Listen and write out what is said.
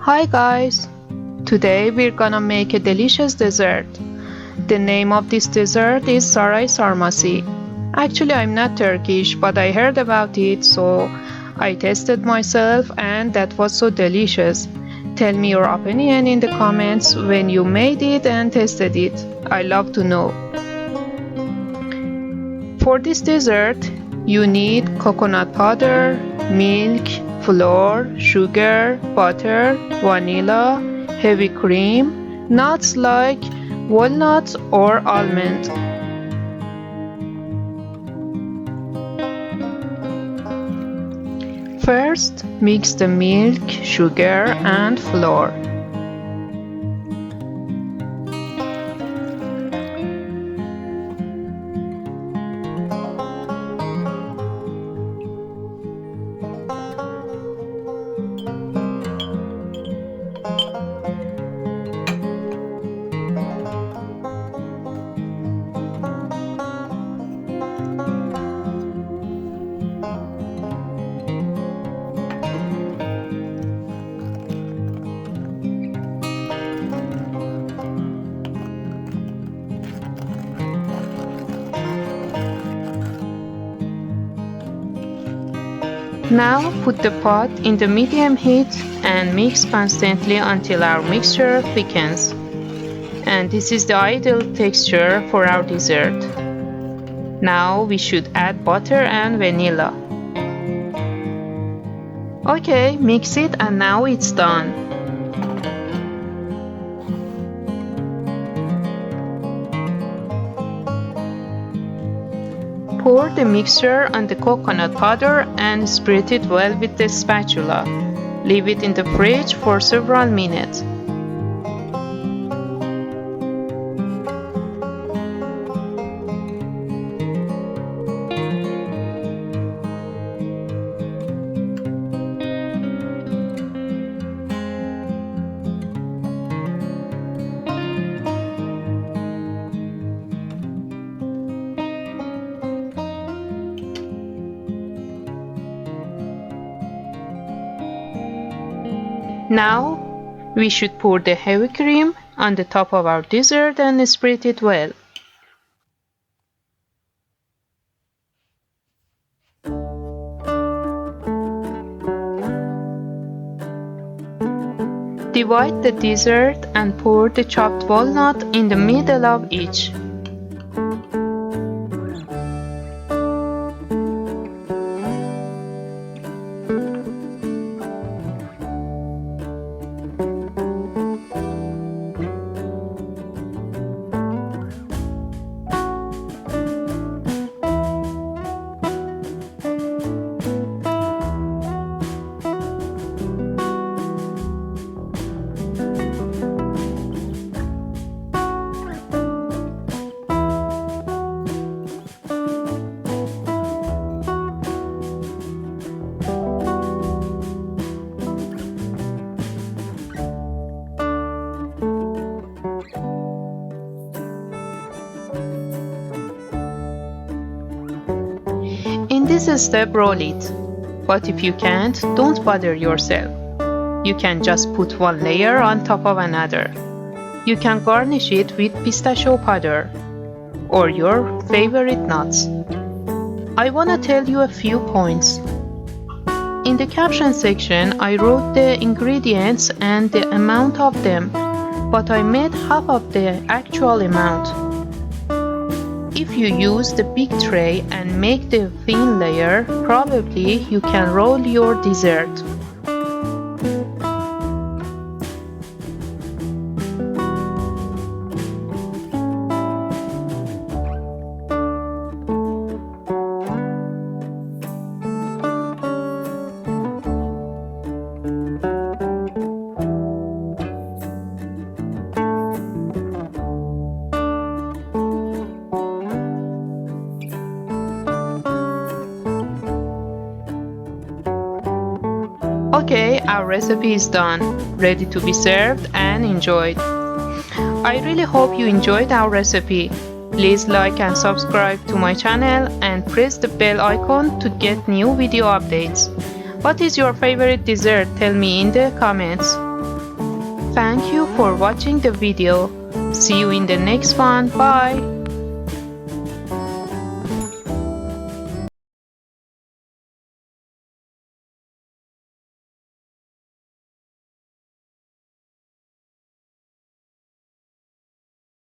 Hi guys! Today we're gonna make a delicious dessert. The name of this dessert is saraysarmasi. Actually, I'm not Turkish, but I heard about it, so I tested myself and that was so delicious. Tell me your opinion in the comments when you made it and tested it. I love to know. For this dessert, you need coconut powder, milk, flour, sugar, butter, vanilla, heavy cream, nuts like walnuts or almond. First, mix the milk, sugar, and flour. Now put the pot in the medium heat and mix constantly until our mixture thickens. And this is the ideal texture for our dessert. Now we should add butter and vanilla. Okay, mix it and now it's done. Pour the mixture on the coconut powder and spread it well with the spatula. Leave it in the fridge for several minutes. Now, we should pour the heavy cream on the top of our dessert and spread it well. Divide the dessert and pour the chopped walnut in the middle of each. In this step, roll it, but if you can't, don't bother yourself. You can just put one layer on top of another. You can garnish it with pistachio powder or your favorite nuts. I wanna tell you a few points. In the caption section, I wrote the ingredients and the amount of them, but I made half of the actual amount. If you use the big tray and make the thin layer, probably you can roll your dessert. Okay, our recipe is done, ready to be served and enjoyed. I really hope you enjoyed our recipe. Please like and subscribe to my channel and press the bell icon to get new video updates. What is your favorite dessert? Tell me in the comments. Thank you for watching the video. See you in the next one. Bye.